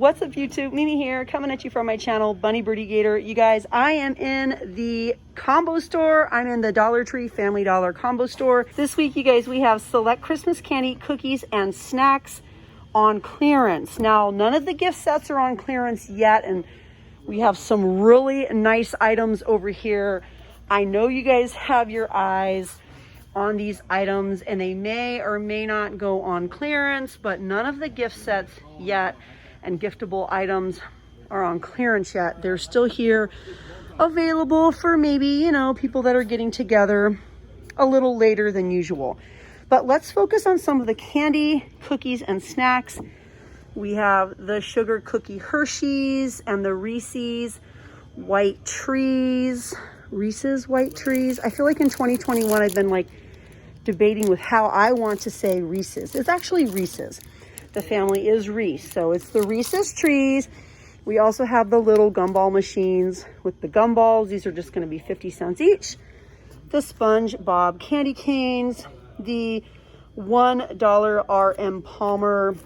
What's up YouTube? Mimi here, coming at you from my channel, Bunny Birdy Gator. You guys, I am in the combo store. I'm in the Dollar Tree Family Dollar combo store. This week, you guys, we have select Christmas candy, cookies, and snacks on clearance. Now, none of the gift sets are on clearance yet, and we have some really nice items over here. I know you guys have your eyes on these items, and they may or may not go on clearance, but none of the gift sets yet and giftable items are on clearance yet. They're still here, available for maybe, you know, people that are getting together a little later than usual. But let's focus on some of the candy, cookies, and snacks. We have the sugar cookie Hershey's and the Reese's white trees. Reese's white trees. I feel like in 2021 I've been like debating with how I want to say Reese's. It's actually Reese's. The family is Reese, so it's the Reese's trees. We also have the little gumball machines with the gumballs. These are just going to be 50 cents each. The SpongeBob candy canes, the $1 RM Palmer,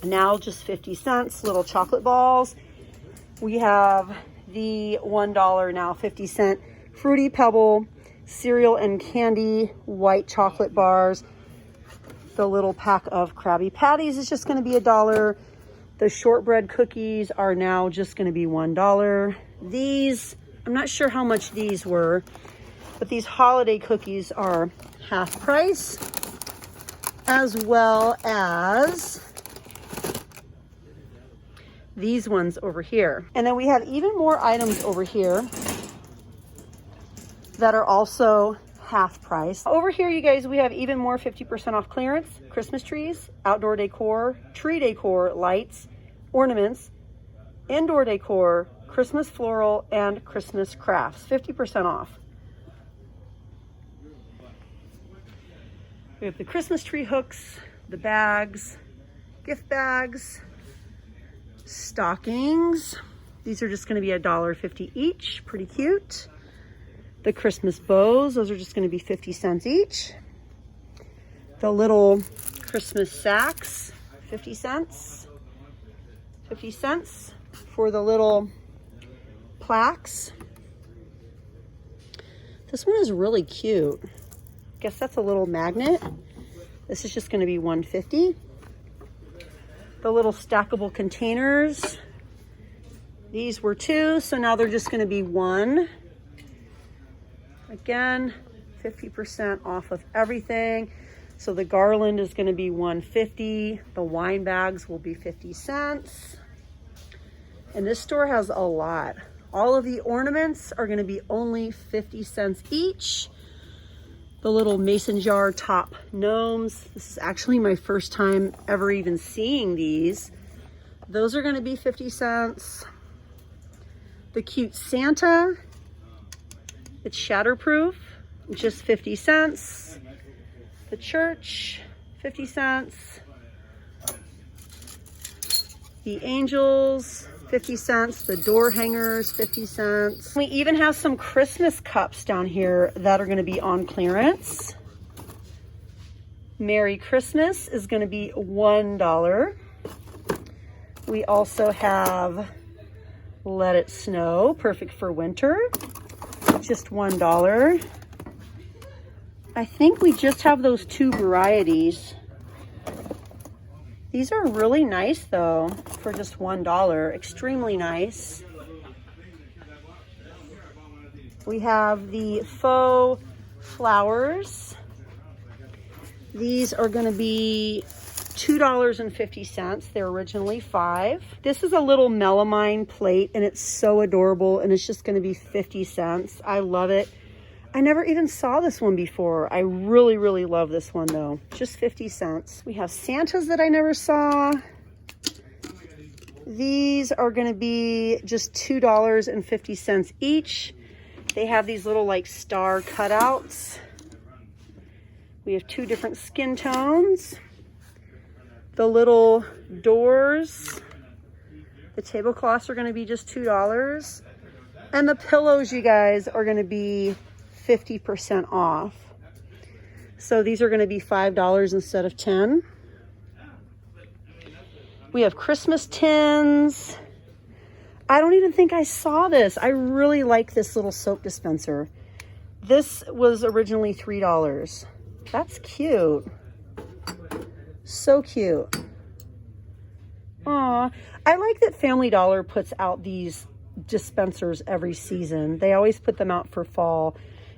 now just 50 cents, little chocolate balls. We have the $1 now 50 cent Fruity Pebble cereal and candy white chocolate bars. The little pack of Krabby Patties is just going to be $1. The shortbread cookies are now just going to be $1. These, I'm not sure how much these were, but these holiday cookies are half price, as well as these ones over here. And then we have even more items over here that are also half price. Over here, you guys, we have even more 50% off clearance. Christmas trees, outdoor decor, tree decor, lights, ornaments, indoor decor, Christmas floral, and Christmas crafts. 50% off. We have the Christmas tree hooks, the bags, gift bags, stockings. These are just going to be $1.50 each. Pretty cute. The Christmas bows, those are just going to be 50 cents each. The little Christmas sacks, 50 cents. 50 cents for the little plaques. This one is really cute. Guess that's a little magnet. This is just going to be $1.50. The little stackable containers. These were $2, so now they're just going to be $1. Again, 50% off of everything. So the garland is going to be $1.50. The wine bags will be 50 cents. And this store has a lot. All of the ornaments are going to be only 50 cents each. The little mason jar top gnomes. This is actually my first time ever even seeing these. Those are going to be 50 cents. The cute Santa. It's shatterproof, just 50 cents. The church, 50 cents. The angels, 50 cents. The door hangers, 50 cents. We even have some Christmas cups down here that are going to be on clearance. Merry Christmas is going to be $1. We also have Let It Snow, perfect for winter. Just $1. I think we just have those 2 varieties. These are really nice though for just $1. Extremely nice. We have the faux flowers. These are going to be $2.50. They're originally $5. This is a little melamine plate and it's so adorable, and it's just going to be 50 cents. I love it. I never even saw this one before. I really, really love this one though. Just 50 cents. We have Santas that I never saw. These are going to be just $2.50 each. They have these little like star cutouts. We have 2 different skin tones. The little doors, the tablecloths are going to be just $2. And the pillows, you guys, are going to be 50% off. So these are going to be $5 instead of $10. We have Christmas tins. I don't even think I saw this. I really like this little soap dispenser. This was originally $3. That's cute. So cute. Aw, I like that Family Dollar puts out these dispensers every season. They always put them out for fall.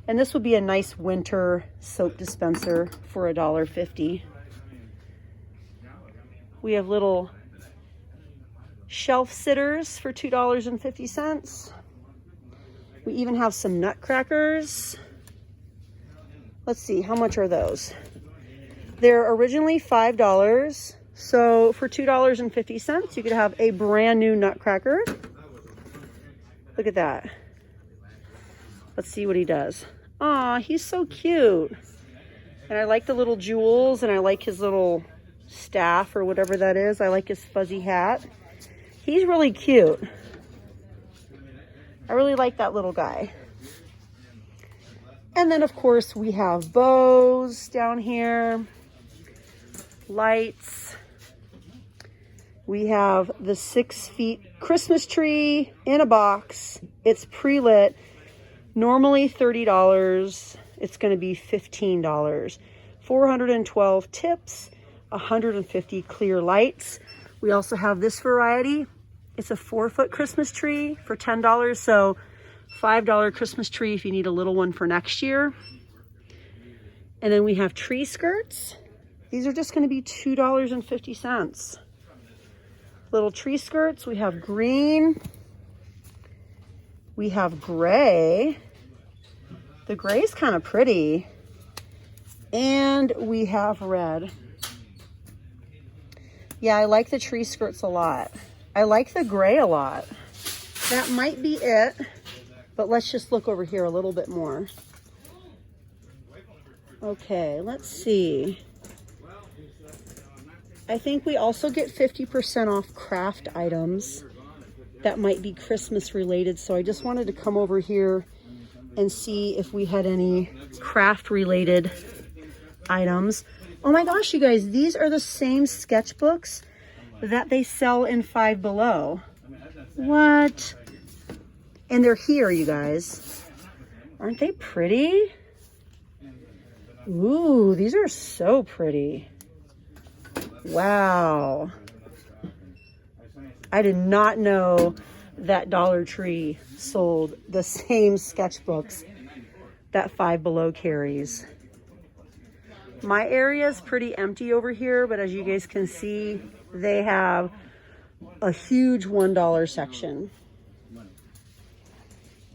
And this would be a nice winter soap dispenser for $1.50. We have little shelf sitters for $2.50. We even have some nutcrackers. Let's see, how much are those? They're originally $5. So for $2.50, you could have a brand new nutcracker. Look at that. Let's see what he does. Aw, he's so cute. And I like the little jewels, and I like his little staff or whatever that is. I like his fuzzy hat. He's really cute. I really like that little guy. And then, of course, we have bows down here. Lights. We have the 6 feet Christmas tree in a box. It's pre-lit. Normally $30. It's going to be $15. 412 tips, 150 clear lights. We also have this variety. It's a 4-foot Christmas tree for $10. So $5 Christmas tree if you need a little one for next year. And then we have tree skirts. These are just going to be $2.50. Little tree skirts. We have green. We have gray. The gray is kind of pretty. And we have red. Yeah, I like the tree skirts a lot. I like the gray a lot. That might be it, but let's just look over here a little bit more. Okay, let's see. I think we also get 50% off craft items that might be Christmas related. So I just wanted to come over here and see if we had any craft related items. Oh my gosh, you guys, these are the same sketchbooks that they sell in Five Below. What? And they're here, you guys. Aren't they pretty? Ooh, these are so pretty. Wow. I did not know that Dollar Tree sold the same sketchbooks that Five Below carries. My area is pretty empty over here, but as you guys can see, they have a huge $1 section.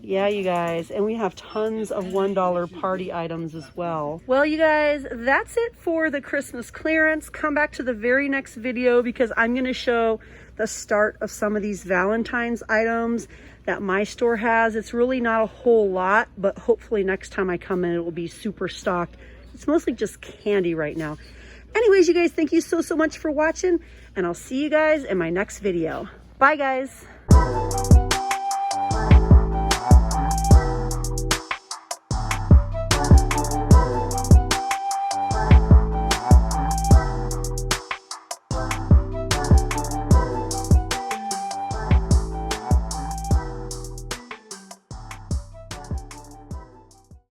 Yeah, you guys, and we have tons of $1 party items as well. Well, you guys, that's it for the Christmas clearance. Come back to the very next video because I'm going to show the start of some of these Valentine's items that my store has. It's really not a whole lot, but hopefully next time I come in, it will be super stocked. It's mostly just candy right now. Anyways, you guys, thank you so much for watching, and I'll see you guys in my next video. Bye, guys.